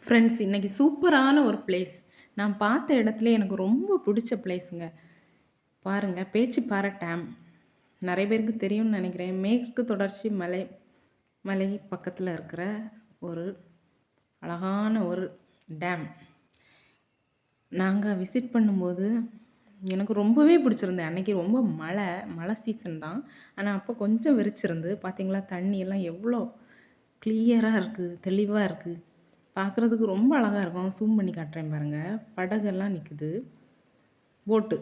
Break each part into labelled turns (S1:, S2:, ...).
S1: Friends இன்னைக்கு சூப்பரான ஒரு பிளேஸ். நான் பார்த்த இடத்துல எனக்கு ரொம்ப பிடிச்ச பிளேஸுங்க. பாருங்க பேச்சிப்பாறை டேம். நெறைய பேருக்கு தெரியும்னு நெனைக்கிறேன். மேற்கு தொடர்ச்சி மலை மலை பக்கத்துல இருக்கிற ஒரு அழகான ஒரு டேம். நாங்க விசிட் பண்ணும்போது எனக்கு ரொம்பவே பிடிச்சிருந்தது. அன்னைக்கு ரொம்ப மழை சீசன் தான். ஆனா அப்போ கொஞ்சம் வெறிச்சிருந்து. பார்த்தீங்களா தண்ணி எல்லாம் எவ்வளோ கிளியரா இருக்கு, தெளிவா இருக்கு. பார்க்குறதுக்கு ரொம்ப அழகா இருக்கும். ஜூம் பண்ணி காட்டுறேன் பாருங்க. படகெல்லாம் நிக்குது. போட்டு.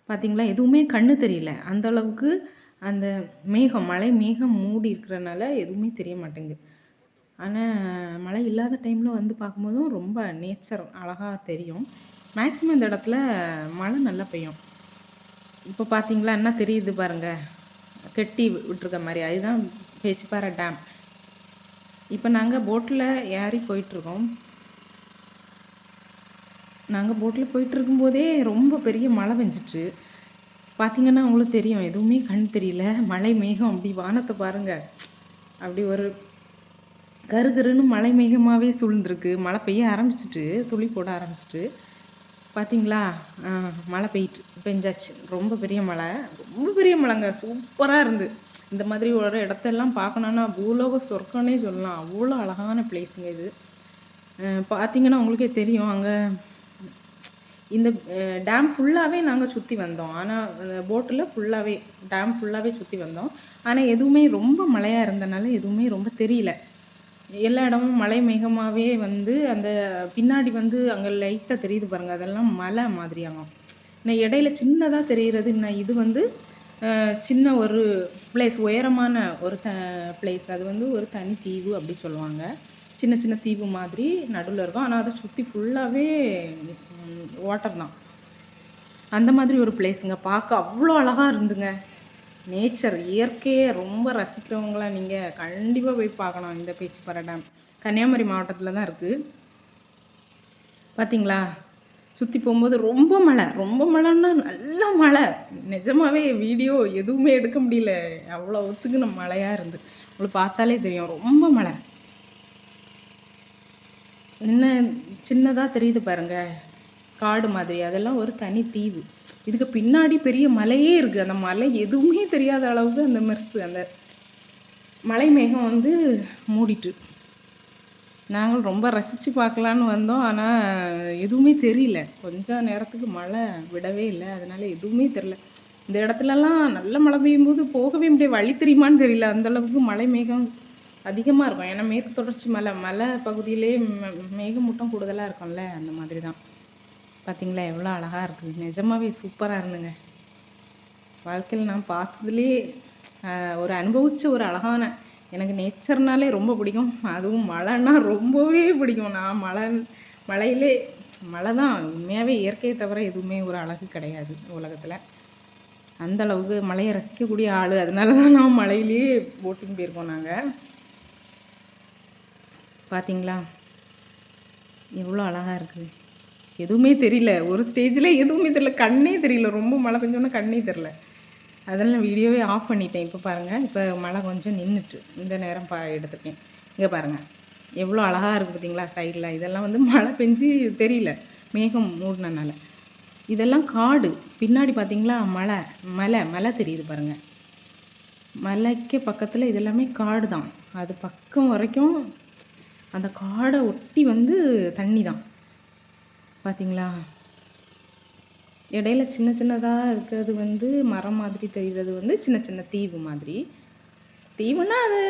S1: பார்த்தீங்களா? எதுவுமே கண்ணு தெரியல. அந்த அளவுக்கு அந்த மழை மேகம் மூடி இருக்கிறனால எதுவுமே தெரிய மாட்டேங்குது. ஆனா, மழை இல்லாத டைம்ல வந்து பார்க்கும்போதும் ரொம்ப நேச்சர் அழகா தெரியும். மேக்ஸிமம் இந்த இடத்துல மழை நல்லா பெய்யும். இப்போ பார்த்தீங்களா? என்ன தெரியுது பாருங்க. கெட்டி விட்டுருக்க மாரி. அதுதான் பேச்சிப்பாறை டேம். இப்போ நாங்க போட்ல ஏறி போயிட்டுருக்கோம். நாங்க போட்ல போயிட்டுருக்கும்போதே ரொம்ப பெரிய மழை பெஞ்சுச்சு. பார்த்தீங்கன்னா, உங்களுக்கு தெரியும். எதுவுமே கண் தெரியல. மழை மேகம் அப்படி வானத்த பாருங்க. அப்படி ஒரு கருகருன்னு மழை மேகமாவே சூழ்ந்திருக்கு. மழை பெய்ய ஆரம்பிச்சுட்டு, துளி போட ஆரம்பிச்சுட்டு. பார்த்தீங்களா? ஆ மழை பெஞ்சாச்சு. ரொம்ப பெரிய மழை. ரொம்ப பெரிய மழைங்க. சூப்பரா இருந்து. இந்த மாதிரி ஒரு இடத்தெல்லாம் பார்க்கணும்னா, பூலோக சொர்க்கம்னே சொல்லலாம். அவ்வளோ அழகான பிளேஸுங்க இது. பார்த்தீங்கன்னா, உங்களுக்கே தெரியும். அங்க இந்த டேம் ஃபுல்லாவே நாங்க சுத்தி வந்தோம். ஆனா, போட்ல ஃபுல்லாவே டேம் ஃபுல்லாவே சுத்தி வந்தோம். ஆனா, எதுவுமே ரொம்ப மழையா இருந்தனால எதுவுமே ரொம்ப தெரியல. எல்லா இடமும் மலை மேகமாவே வந்து அந்த பின்னாடி வந்து அங்க லைட்டா தெரியுது பாருங்க. அதெல்லாம் மலை மாதிரியாம். இன்னும் இடையில சின்னதா தெரியிறது இது வந்து சின்ன ஒரு பிளேஸ் உயரமான ஒரு பிளேஸ். அது வந்து ஒரு தனி தீவு அப்படி சொல்லுவாங்க. சின்ன சின்ன தீவு மாதிரி நடுவுல இருக்கும். ஆனா, அத சுத்தி ஃபுல்லாவே வாட்டர் தான். அந்த மாதிரி ஒரு பிளேஸுங்க. பார்க்க அவ்வளோ அழகா இருந்துங்க. நேச்சர், இயற்கையை ரொம்ப ரசிக்கிறவங்களா நீங்க கண்டிப்பா போய் பார்க்கணும் இந்த பேச்சிப்பாறை டேம். கன்னியாகுமரி மாவட்டத்தில தான் இருக்கு. பார்த்தீங்களா? சுத்தி போம்போது ரொம்ப மழைன்னா நல்ல மழை. நிஜமாவே வீடியோ எதுவுமே எடுக்க முடியல. அவ்வளோ ஒத்துக்குன மழையா இருந்து. உங்களுக்கு பார்த்தாலே தெரியும். ரொம்ப மழை. என்ன சின்னதா தெரியுது பாருங்க. காடு மாதிரி. அதெல்லாம் ஒரு தனி தீவு. இதுக்கு பின்னாடி பெரிய மலையே இருக்கு. அந்த மலை எதுவுமே தெரியாத அளவுக்கு அந்த அந்த மலை மேகம் வந்து மூடிட்டு. நாங்களும் ரொம்ப ரசிச்சு பார்க்கலான்னு வந்தோம். ஆனா, எதுவுமே தெரியல. கொஞ்ச நேரத்துக்கு மழை விடவே இல்ல. அதனால எதுவுமே தெரியல. இந்த இடத்துலலாம் நல்ல மழை பெய்யும்போது போகவே முடியாது. வழி தெரியுமான்னு தெரியல. அந்த அளவுக்கு மலை மேகம் அதிகமா இருக்கும். ஏன்னா, மேற்கு தொடர்ச்சி மலை பகுதியிலே மேகமூட்டம் கூடுதலா இருக்கும்ல. அந்த மாதிரி தான். பார்த்தீங்களா? எவ்வளோ அழகா இருக்குது. நிஜமாவே சூப்பரா இருந்துங்க. வாழ்க்கையில நான் பார்த்ததுலயே ஒரு அனுபவிச்ச ஒரு அழகான எனக்கு நேச்சர்னாலே ரொம்ப பிடிக்கும். அதுவும் மழைன்னா ரொம்பவே பிடிக்கும். நான் மழையிலே மழை தான் உண்மையாவே இயற்கையை தவிர எதுவுமே ஒரு அழகு கிடையாது உலகத்துல. அந்த அளவுக்கு மழையை ரசிக்கக்கூடிய ஆளு. அதனால தான் நான் மழையிலேயே போட்டிங் போயிருக்கோம் நாங்க. பார்த்தீங்களா? எவ்வளோ அழகா இருக்குது. எதுவுமே தெரியல. ஒரு ஸ்டேஜ்ல எதுவுமே தெரியல. கண்ணே தெரியல. ரொம்ப மழை பெஞ்சோனே கண்ணே தெரியல. அதெல்லாம் நான் வீடியோவே ஆஃப் பண்ணிட்டேன். இப்போ பாருங்க. இப்போ மழை கொஞ்சம் நின்னுட்டு. இந்த நேரம் எடுத்துருக்கேன். இங்க பாருங்க. எவ்வளோ அழகா இருக்கு பார்த்தீங்களா? சைடுல. இதெல்லாம் வந்து மழை பெஞ்சு தெரியல. மேகம் மூடுனனால. இதெல்லாம் காடு. பின்னாடி பார்த்தீங்களா? மலை தெரியுது பாருங்க. மலைக்கு பக்கத்துல இது எல்லாமே காடு தான். அது பக்கம் வரைக்கும் அந்த காட ஒட்டி வந்து தண்ணி தான். பார்த்தீங்களா? இடையில சின்ன சின்னதா இருக்கிறது வந்து மரம் மாதிரி தெரிகிறது வந்து சின்ன சின்ன தீவு மாதிரி. தீவுன்னா அது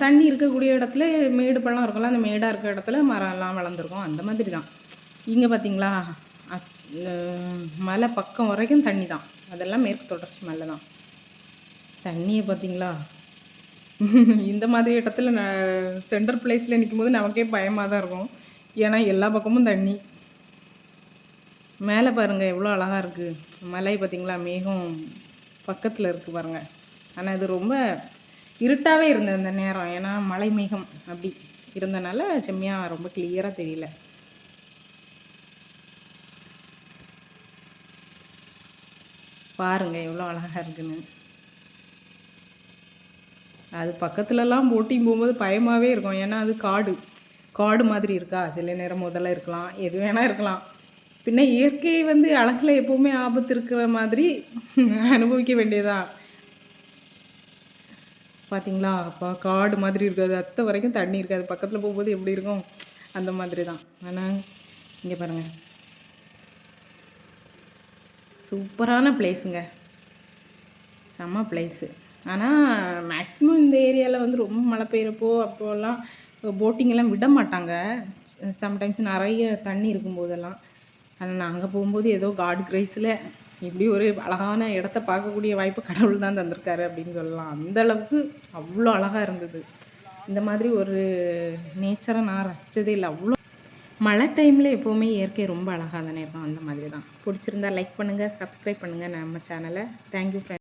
S1: தண்ணி இருக்கக்கூடிய இடத்துல மேடு பள்ளம் இருக்கலாம். அந்த மேடா இருக்கிற இடத்துல மரம்லாம் வளர்ந்துருக்கும். அந்த மாதிரி தான். இங்க பார்த்தீங்களா? அத் மலை பக்கம் வரைக்கும் தண்ணி தான். அதெல்லாம் மேற்கு தொடர்ச்சி மலை தான். தண்ணிய பார்த்தீங்களா? இந்த மாதிரி இடத்துல சென்டர் பிளேஸ்ல நிக்கும்போது நமக்கே பயமா தான் இருக்கும். ஏன்னா எல்லா பக்கமும் தண்ணி. மேலே பாருங்க எவ்வளோ அழகா இருக்கு. மலை பார்த்தீங்களா? மேகம் பக்கத்துல இருக்கு பாருங்க. ஆனா இது ரொம்ப இருட்டாவே இருந்தது அந்த நேரம். ஏன்னா மலை மேகம் அப்படி இருந்தனால செம்மையா ரொம்ப கிளியரா தெரியல. பாருங்க எவ்வளோ அழகா இருக்குன்னு. அது பக்கத்துலலாம் போட்டிங் போகும்போது பயமாவே இருக்கும். ஏன்னா அது காடு. காடு மாதிரி இருக்கா, சில நேரம் முதல்ல இருக்கலாம், எது வேணால் இருக்கலாம். பின்ன இயற்கை வந்து அழகில் எப்போவுமே ஆபத்து இருக்கிற மாதிரி அனுபவிக்க வேண்டியதா. பார்த்தீங்களா? அப்போ காடு மாதிரி இருக்காது, அத்தை வரைக்கும் தண்ணி இருக்காது, பக்கத்தில் போகும்போது எப்படி இருக்கும் அந்த மாதிரி தான். ஆனால் இங்கே பாருங்கள், சூப்பரான பிளேஸுங்க, செம்ம பிளேஸு. ஆனால் மேக்ஸிமம் இந்த ஏரியாவில் வந்து ரொம்ப மழை பெய்கிறப்போ அப்போல்லாம் போட்டிங்கெல்லாம் விட மாட்டாங்க. சம்டைம்ஸ் நிறைய தண்ணி இருக்கும்போதெல்லாம். ஆனால் நாங்கள் போகும்போது ஏதோ காட் கிரேஸில் இப்படி ஒரு அழகான இடத்த பார்க்கக்கூடிய வாய்ப்பு கடவுள் தான் தந்திருக்காரு அப்படின்னு சொல்லலாம். அந்த அளவுக்கு அவ்வளோ அழகாக இருந்தது. இந்த மாதிரி ஒரு நேச்சரை நான் ரசித்ததே இல்லை. அவ்வளோ மழை டைமில் எப்போவுமே இயற்கை ரொம்ப அழகாக தானே இருக்கும். அந்த மாதிரி தான். பிடிச்சிருந்தா லைக் பண்ணுங்கள், சப்ஸ்கிரைப் பண்ணுங்கள் நம்ம சேனலை. Thank you friends.